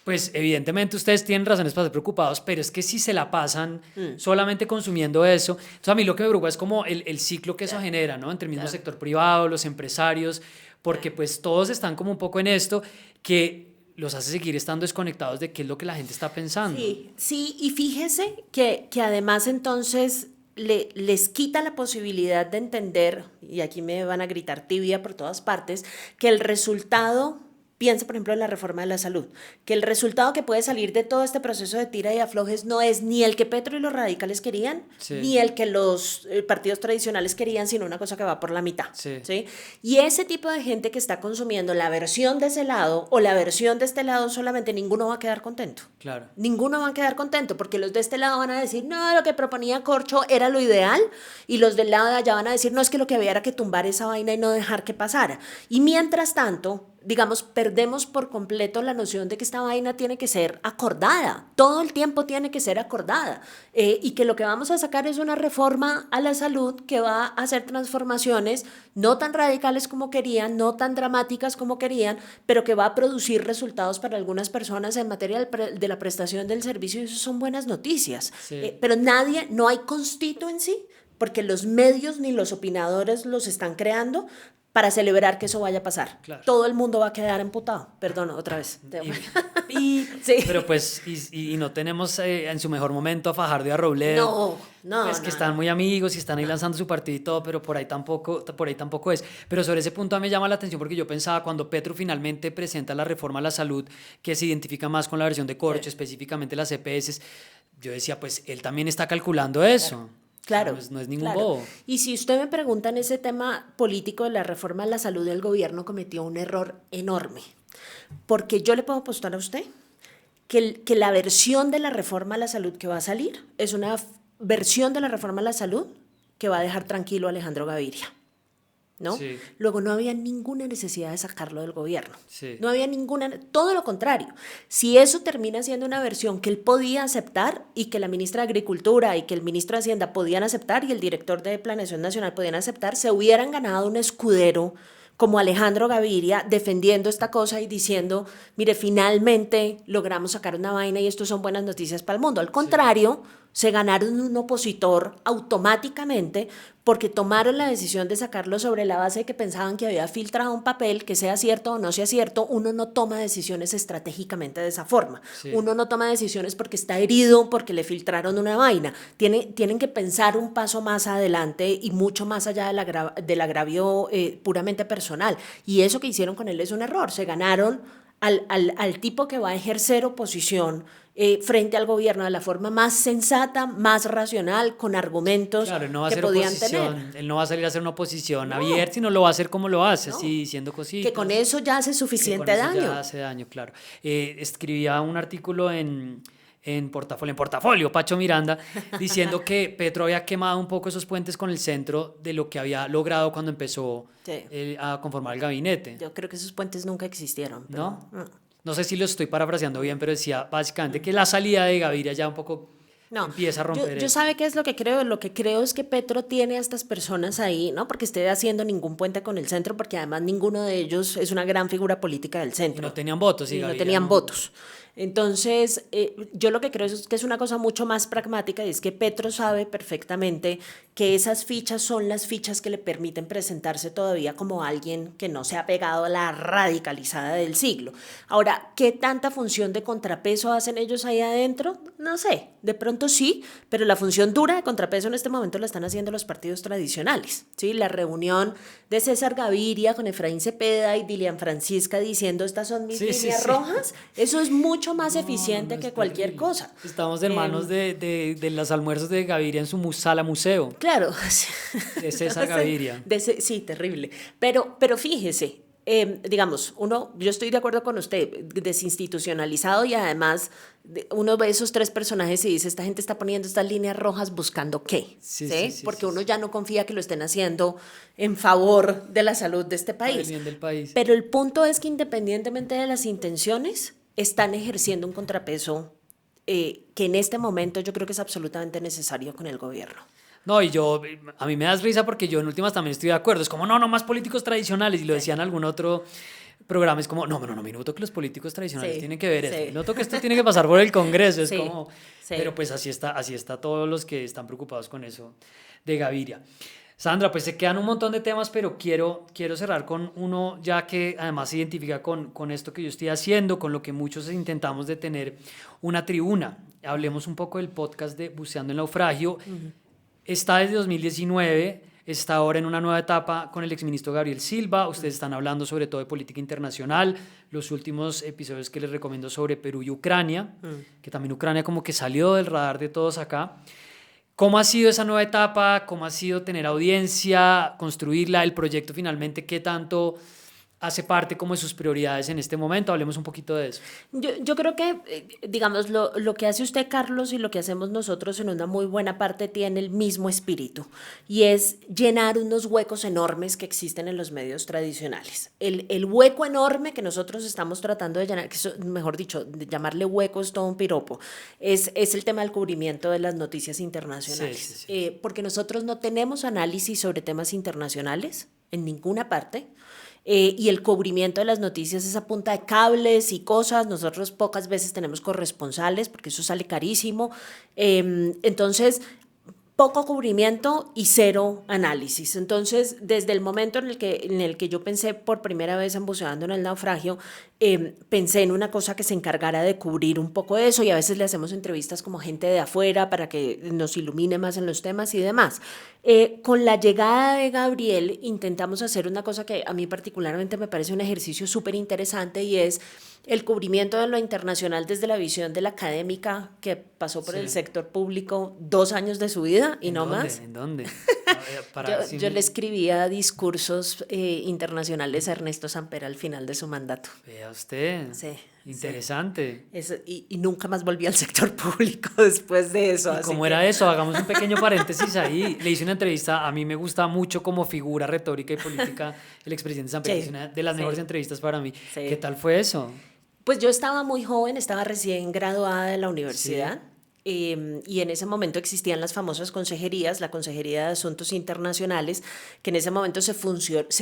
pues evidentemente ustedes tienen razones para estar preocupados, pero es que si se la pasan solamente consumiendo eso, entonces a mí lo que me preocupa es como el ciclo que eso genera, ¿no? Entre el mismo sector privado, los empresarios, porque pues todos están como un poco en esto que los hace seguir estando desconectados de qué es lo que la gente está pensando. Sí, y fíjese que además entonces les quita la posibilidad de entender, y aquí me van a gritar tibia por todas partes, que el resultado Piensa, por ejemplo, en la reforma de la salud, que el resultado que puede salir de todo este proceso de tira y aflojes no es ni el que Petro y los radicales querían, ni el que los partidos tradicionales querían, sino una cosa que va por la mitad. ¿Sí? Y ese tipo de gente que está consumiendo la versión de ese lado o la versión de este lado solamente, ninguno va a quedar contento. Claro. Ninguno va a quedar contento, porque los de este lado van a decir, no, lo que proponía Corcho era lo ideal, y los del lado de allá van a decir, no, es que lo que había era que tumbar esa vaina y no dejar que pasara. Y mientras tanto, digamos, perdemos por completo la noción de que esta vaina tiene que ser acordada, todo el tiempo tiene que ser acordada, y que lo que vamos a sacar es una reforma a la salud que va a hacer transformaciones no tan radicales como querían, no tan dramáticas como querían, pero que va a producir resultados para algunas personas en materia de la prestación del servicio, y eso son buenas noticias. Pero no hay constituo en sí, porque los medios ni los opinadores los están creando para celebrar que eso vaya a pasar. Claro. Todo el mundo va a quedar emputado. Perdón, otra vez. Sí. Pero pues, y no tenemos en su mejor momento a Fajardo y a Robledo. No. Pues que están muy amigos y están ahí lanzando su partido y todo, pero por ahí tampoco es. Pero sobre ese punto a mí me llama la atención, porque yo pensaba, cuando Petro finalmente presenta la reforma a la salud, que se identifica más con la versión de Corcho, específicamente las EPS, yo decía, pues él también está calculando eso. Claro. No es ningún bobo. Y si usted me pregunta en ese tema político de la reforma a la salud, el gobierno cometió un error enorme. Porque yo le puedo apostar a usted que la versión de la reforma a la salud que va a salir es una versión de la reforma a la salud que va a dejar tranquilo a Alejandro Gaviria, ¿no? Sí. Luego no había ninguna necesidad de sacarlo del gobierno. Sí. No había todo lo contrario. Si eso termina siendo una versión que él podía aceptar, y que la ministra de Agricultura y que el ministro de Hacienda podían aceptar y el director de Planeación Nacional podían aceptar, se hubieran ganado un escudero como Alejandro Gaviria defendiendo esta cosa y diciendo, mire, finalmente logramos sacar una vaina y esto son buenas noticias para el mundo. Al contrario, se ganaron un opositor automáticamente porque tomaron la decisión de sacarlo sobre la base de que pensaban que había filtrado un papel, que sea cierto o no sea cierto. Uno no toma decisiones estratégicamente de esa forma. Sí. Uno no toma decisiones porque está herido, porque le filtraron una vaina. Tienen que pensar un paso más adelante y mucho más allá del agravio puramente personal. Y eso que hicieron con él es un error. Se ganaron al tipo que va a ejercer oposición frente al gobierno de la forma más sensata, más racional, con argumentos que podían tener. Él no va a salir a hacer una oposición abierta, sino lo va a hacer como lo hace, así, diciendo cositas. Que con eso ya hace suficiente daño. Ya hace daño, claro. Escribía un artículo en Portafolio, Pacho Miranda, diciendo que Petro había quemado un poco esos puentes con el centro de lo que había logrado cuando empezó a conformar el gabinete. Yo creo que esos puentes nunca existieron. Pero, ¿no? No sé si lo estoy parafraseando bien, pero decía básicamente que la salida de Gaviria ya un poco empieza a romper. Yo sabe qué es lo que creo. Lo que creo es que Petro tiene a estas personas ahí, no porque esté haciendo ningún puente con el centro, porque además ninguno de ellos es una gran figura política del centro. Y no tenían votos. Y no tenían votos. Entonces, yo lo que creo es que es una cosa mucho más pragmática, y es que Petro sabe perfectamente que esas fichas son las fichas que le permiten presentarse todavía como alguien que no se ha pegado a la radicalizada del siglo. Ahora, ¿qué tanta función de contrapeso hacen ellos ahí adentro? No sé, de pronto sí, pero la función dura de contrapeso en este momento la están haciendo los partidos tradicionales, ¿sí? La reunión de César Gaviria con Efraín Cepeda y Dilian Francisca diciendo, estas son mis líneas rojas, eso es mucho más eficiente que cualquier cosa. Estamos en manos de los almuerzos de Gaviria en su sala museo. Claro. De César Gaviria. Sí, terrible. Pero fíjese, digamos, yo estoy de acuerdo con usted, desinstitucionalizado, y además uno ve esos tres personajes y dice, esta gente está poniendo estas líneas rojas buscando qué, ¿sí? Porque uno ya no confía que lo estén haciendo en favor de la salud de este país. Bien del país. Pero el punto es que independientemente de las intenciones, están ejerciendo un contrapeso que en este momento yo creo que es absolutamente necesario con el gobierno. No, a mí me das risa porque yo en últimas también estoy de acuerdo. Es como, no más políticos tradicionales. Y lo decía en algún otro programa, es como, no, me noto que los políticos tradicionales tienen que ver esto. Noto que esto tiene que pasar por el Congreso. Es como, pero pues así está todos los que están preocupados con eso de Gaviria. Sandra, pues se quedan un montón de temas, pero quiero cerrar con uno ya que además se identifica con esto que yo estoy haciendo, con lo que muchos intentamos de tener una tribuna. Hablemos un poco del podcast de Buceando en Naufragio. Uh-huh. Está desde 2019, está ahora en una nueva etapa con el exministro Gabriel Silva. Ustedes están hablando sobre todo de política internacional. Los últimos episodios que les recomiendo sobre Perú y Ucrania, que también Ucrania como que salió del radar de todos acá. ¿Cómo ha sido esa nueva etapa? ¿Cómo ha sido tener audiencia, construirla, el proyecto finalmente? ¿Qué tanto hace parte como de sus prioridades en este momento? Hablemos un poquito de eso. Yo creo que, digamos, lo que hace usted, Carlos, y lo que hacemos nosotros en una muy buena parte tiene el mismo espíritu, y es llenar unos huecos enormes que existen en los medios tradicionales. El hueco enorme que nosotros estamos tratando de llenar, que eso, mejor dicho, de llamarle hueco es todo un piropo, es el tema del cubrimiento de las noticias internacionales. Sí, sí, sí. Porque nosotros no tenemos análisis sobre temas internacionales en ninguna parte. Y el cubrimiento de las noticias es a punta de cables y cosas. Nosotros pocas veces tenemos corresponsales porque eso sale carísimo. Entonces, poco cubrimiento y cero análisis. Entonces, desde el momento en el que yo pensé por primera vez en Buceando en el Naufragio, pensé en una cosa que se encargara de cubrir un poco eso, y a veces le hacemos entrevistas como gente de afuera para que nos ilumine más en los temas y demás. Con la llegada de Gabriel intentamos hacer una cosa que a mí particularmente me parece un ejercicio súper interesante, y es el cubrimiento de lo internacional desde la visión de la académica que pasó por el sector público 2 años de su vida y no más. ¿En dónde? Yo le escribía discursos internacionales a Ernesto Samper al final de su mandato. Vea usted. Sí. Interesante. Sí. Y nunca más volví al sector público después de eso. ¿Y cómo era eso? Hagamos un pequeño paréntesis ahí. Le hice una entrevista, a mí me gusta mucho como figura retórica y política el expresidente Samper, es una de las mejores entrevistas para mí. Sí. ¿Qué tal fue eso? Pues yo estaba muy joven, estaba recién graduada de la universidad. Sí. Y en ese momento existían las famosas consejerías, la Consejería de Asuntos Internacionales, que en ese momento se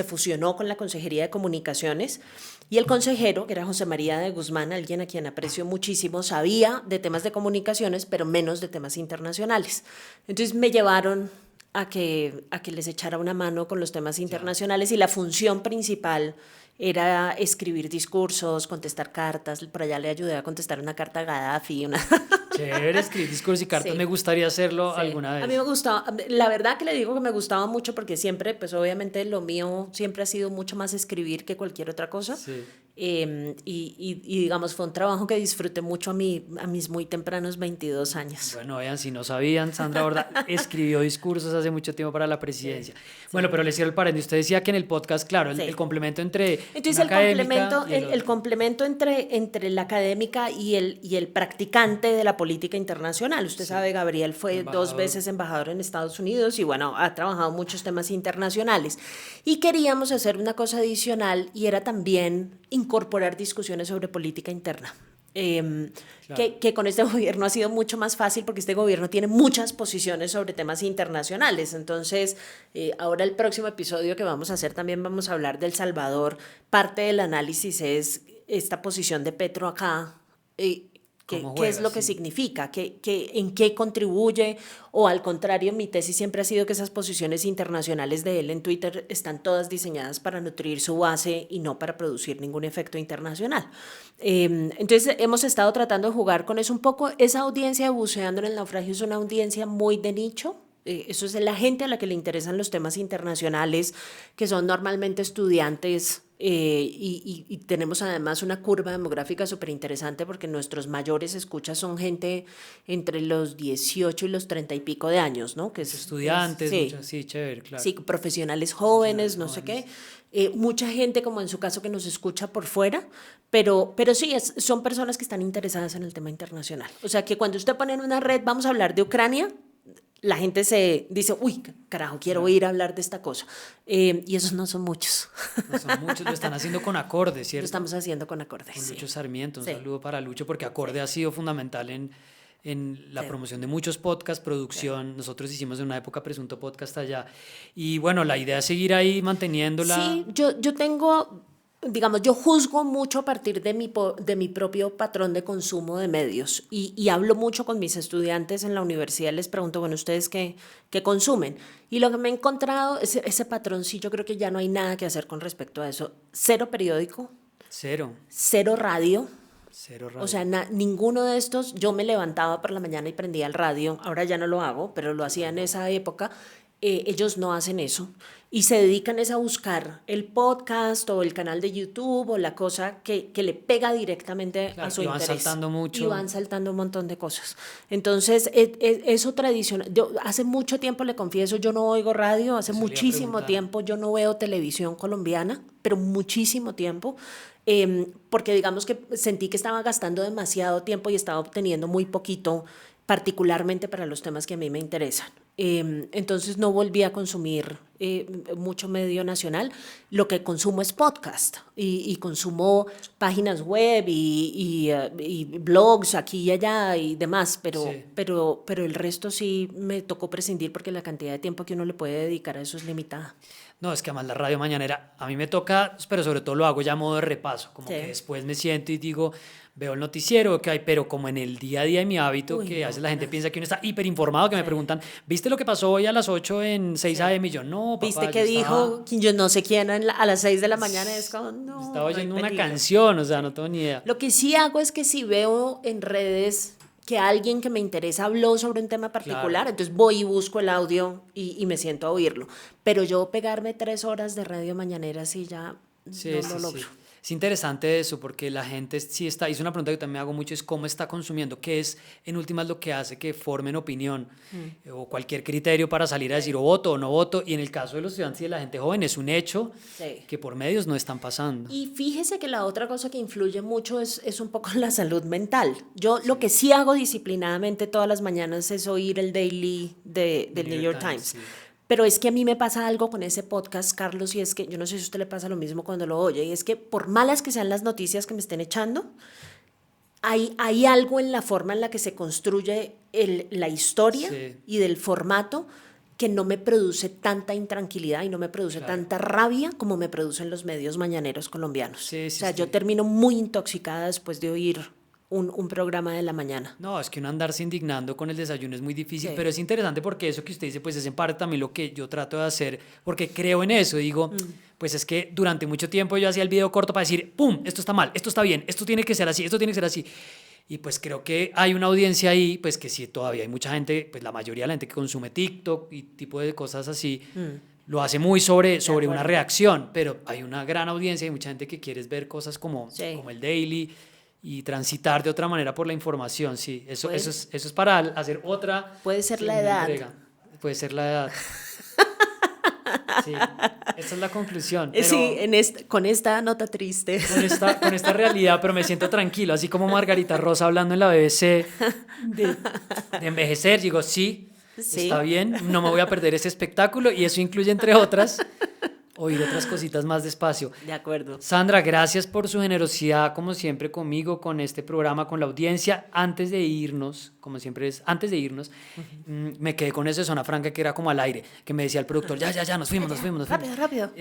fusionó con la Consejería de Comunicaciones, y el consejero, que era José María de Guzmán, alguien a quien aprecio muchísimo, sabía de temas de comunicaciones, pero menos de temas internacionales. Entonces me llevaron a que les echara una mano con los temas internacionales, y la función principal era escribir discursos, contestar cartas. Por allá le ayudé a contestar una carta a Gaddafi. Chévere, escribir discursos y cartas. Sí. Me gustaría hacerlo alguna vez. A mí me gustaba, la verdad que le digo que me gustaba mucho, porque siempre, pues obviamente lo mío siempre ha sido mucho más escribir que cualquier otra cosa. Sí. Y digamos, fue un trabajo que disfruté mucho a mis muy tempranos 22 años. Bueno, vean, si no sabían, Sandra Borda escribió discursos hace mucho tiempo para la presidencia. Sí. Bueno, pero le cierro el paréntesis. Usted decía que en el podcast, claro, el complemento entre Entonces el complemento entre la académica y el practicante de la política internacional. Usted sabe, Gabriel fue embajador. 2 veces embajador en Estados Unidos y bueno, ha trabajado muchos temas internacionales. Y queríamos hacer una cosa adicional, y era también incorporar discusiones sobre política interna. Claro. que con este gobierno ha sido mucho más fácil, porque este gobierno tiene muchas posiciones sobre temas internacionales. Entonces, ahora el próximo episodio que vamos a hacer también vamos a hablar de El Salvador. Parte del análisis es esta posición de Petro acá. ¿Qué es lo que significa? ¿En qué contribuye? O al contrario, mi tesis siempre ha sido que esas posiciones internacionales de él en Twitter están todas diseñadas para nutrir su base y no para producir ningún efecto internacional. Entonces hemos estado tratando de jugar con eso un poco. Esa audiencia de Buceando en el Naufragio es una audiencia muy de nicho. Eso es la gente a la que le interesan los temas internacionales, que son normalmente estudiantes. Y tenemos además una curva demográfica súper interesante, porque nuestros mayores escuchas son gente entre los 18 y los 30 y pico de años, ¿no? Que es estudiantes, sí, chévere, claro. Sí, profesionales jóvenes, no sé qué. Mucha gente, como en su caso, que nos escucha por fuera, pero sí, son personas que están interesadas en el tema internacional. O sea, que cuando usted pone en una red, vamos a hablar de Ucrania, la gente se dice, uy, carajo, quiero ir a hablar de esta cosa. Y esos no son muchos. No son muchos, lo están haciendo con Acorde, ¿cierto? Lo estamos haciendo con Acorde, con Lucho Sarmiento, un saludo para Lucho, porque Acorde ha sido fundamental en la promoción de muchos podcasts, producción. Nosotros hicimos en una época Presunto Podcast allá. Y bueno, la idea es seguir ahí manteniéndola. Sí, yo tengo... Digamos, yo juzgo mucho a partir de mi propio patrón de consumo de medios, y hablo mucho con mis estudiantes en la universidad. Les pregunto, bueno, ¿ustedes qué consumen? Y lo que me he encontrado, ese patrón, sí, yo creo que ya no hay nada que hacer con respecto a eso. 0 periódico. 0. 0 radio. 0 radio. O sea, ninguno de estos. Yo me levantaba por la mañana y prendía el radio. Ahora ya no lo hago, pero lo hacía en esa época. ellos no hacen eso y se dedican es a buscar el podcast o el canal de YouTube o la cosa que le pega directamente a su interés. Y van saltando mucho. Y van saltando un montón de cosas. Entonces, eso tradicional. Yo hace mucho tiempo, le confieso, yo no oigo radio, hace muchísimo tiempo yo no veo televisión colombiana, pero muchísimo tiempo. Porque digamos que sentí que estaba gastando demasiado tiempo y estaba obteniendo muy poquito, particularmente para los temas que a mí me interesan. Entonces no volví a consumir mucho medio nacional. Lo que consumo es podcast y consumo páginas web y blogs aquí y allá y demás, pero el resto sí me tocó prescindir porque la cantidad de tiempo que uno le puede dedicar a eso es limitada. No, es que además la radio mañanera, a mí me toca, pero sobre todo lo hago ya a modo de repaso, como que después me siento y digo, veo el noticiero, que hay, pero como en el día a día de mi hábito, que a veces la gente piensa que uno está hiperinformado, que me preguntan, ¿viste lo que pasó hoy a las 8 en 6 AM? Y yo, no, papá, ¿viste que dijo yo no sé quién a las 6 de la mañana? Es como, no. Estaba oyendo una canción, o sea, no tengo ni idea. Lo que sí hago es que si veo en redes que alguien que me interesa habló sobre un tema particular, entonces voy y busco el audio y me siento a oírlo. Pero yo pegarme 3 horas de radio mañanera sí ya no lo logro. Sí. Es interesante eso porque la gente sí está, es una pregunta que también me hago mucho, es cómo está consumiendo, qué es en últimas lo que hace que formen opinión o cualquier criterio para salir a decir o voto o no voto, y en el caso de los estudiantes y de la gente joven es un hecho que por medios no están pasando. Y fíjese que la otra cosa que influye mucho es un poco la salud mental. Yo lo que sí hago disciplinadamente todas las mañanas es oír el daily del New York Times. Sí. Pero es que a mí me pasa algo con ese podcast, Carlos, y es que yo no sé si a usted le pasa lo mismo cuando lo oye, y es que por malas que sean las noticias que me estén echando, hay algo en la forma en la que se construye la historia y del formato que no me produce tanta intranquilidad y no me produce tanta rabia como me producen los medios mañaneros colombianos. Yo termino muy intoxicada después de oír un programa de la mañana. No, es que uno andarse indignando con el desayuno es muy difícil, pero es interesante porque eso que usted dice, pues es en parte también lo que yo trato de hacer, porque creo en eso, digo, pues es que durante mucho tiempo yo hacía el video corto para decir, ¡pum!, esto está mal, esto está bien, esto tiene que ser así, esto tiene que ser así. Y pues creo que hay una audiencia ahí, pues que sí, todavía hay mucha gente, pues la mayoría de la gente que consume TikTok y tipo de cosas así, lo hace muy sobre una reacción, pero hay una gran audiencia y mucha gente que quiere ver cosas como el Daily y transitar de otra manera por la información, sí, eso es para hacer otra. Puede ser la edad. Entrega. Puede ser la edad. Sí, esa es la conclusión. Pero sí, con esta nota triste. Con esta realidad, pero me siento tranquilo, así como Margarita Rosa hablando en la BBC de envejecer, digo, sí, está bien, no me voy a perder ese espectáculo y eso incluye, entre otras, oír otras cositas más despacio. De acuerdo. Sandra, gracias por su generosidad, como siempre, conmigo, con este programa, con la audiencia. Antes de irnos, como siempre es, me quedé con esa zona franca que era como al aire, que me decía el productor, ya, nos fuimos. Rápido.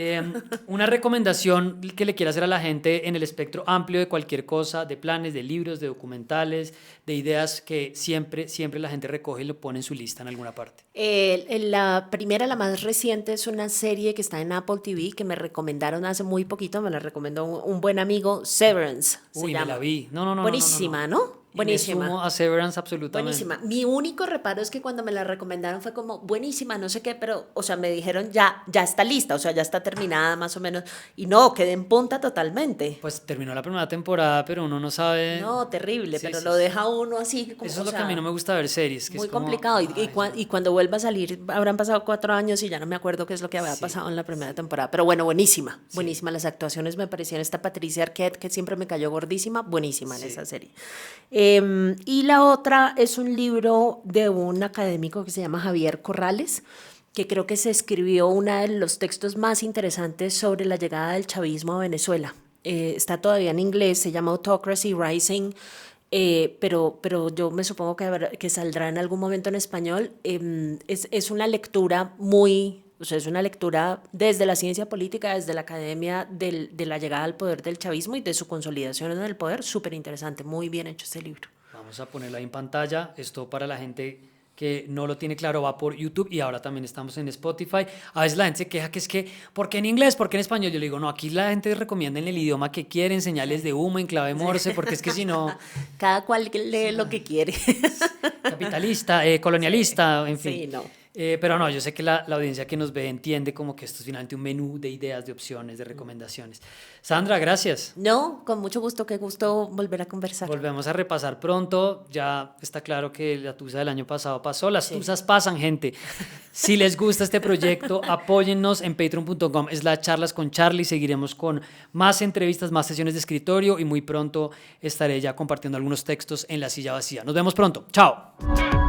Una recomendación que le quiera hacer a la gente en el espectro amplio de cualquier cosa, de planes, de libros, de documentales, de ideas que siempre la gente recoge y lo pone en su lista en alguna parte. La primera, la más reciente, es una serie que está en Apple TV que me recomendaron hace muy poquito, me la recomendó un buen amigo, Severance. Uy, me la vi. No. Buenísima, ¿no? Buenísima. Me sumo a Severance absolutamente. Buenísima. Mi único reparo es que cuando me la recomendaron fue como buenísima, no sé qué, pero, o sea, me dijeron ya está lista, o sea, ya está terminada más o menos. Y no, quedé en punta totalmente. Pues terminó la primera temporada, pero uno no sabe. No, terrible, pero lo deja uno así. Como, eso es lo que a mí no me gusta ver series. Que muy es como, complicado. Y cuando vuelva a salir, habrán pasado 4 años y ya no me acuerdo qué es lo que había pasado en la primera temporada. Pero bueno, buenísima. Las actuaciones me parecían, esta Patricia Arquette, que siempre me cayó gordísima, buenísima en esa serie. Y la otra es un libro de un académico que se llama Javier Corrales, que creo que se escribió uno de los textos más interesantes sobre la llegada del chavismo a Venezuela. Está todavía en inglés, se llama Autocracy Rising, pero yo me supongo que saldrá en algún momento en español. Es una lectura es una lectura desde la ciencia política, desde la academia de la llegada al poder del chavismo y de su consolidación en el poder. Súper interesante, muy bien hecho este libro. Vamos a ponerlo ahí en pantalla. Esto para la gente que no lo tiene claro va por YouTube y ahora también estamos en Spotify. A veces la gente se queja que es que, ¿por qué en inglés? ¿Por qué en español? Yo le digo, no, aquí la gente recomienda en el idioma que quieren, señales de humo, en clave Morse, porque es que si no... Cada cual lee lo que quiere. Capitalista, colonialista, en fin. Sí, no. Pero no, yo sé que la audiencia que nos ve entiende como que esto es finalmente un menú de ideas, de opciones, de recomendaciones. Sandra, gracias. No, con mucho gusto, qué gusto volver a conversar. Volvemos a repasar pronto. Ya está claro que la tusa del año pasado pasó. Las Sí. tusas pasan, gente. Si les gusta este proyecto, apóyennos en patreon.com/charlas con Charlie. Seguiremos con más entrevistas, más sesiones de escritorio y muy pronto estaré ya compartiendo algunos textos en La Silla Vacía. Nos vemos pronto. Chao.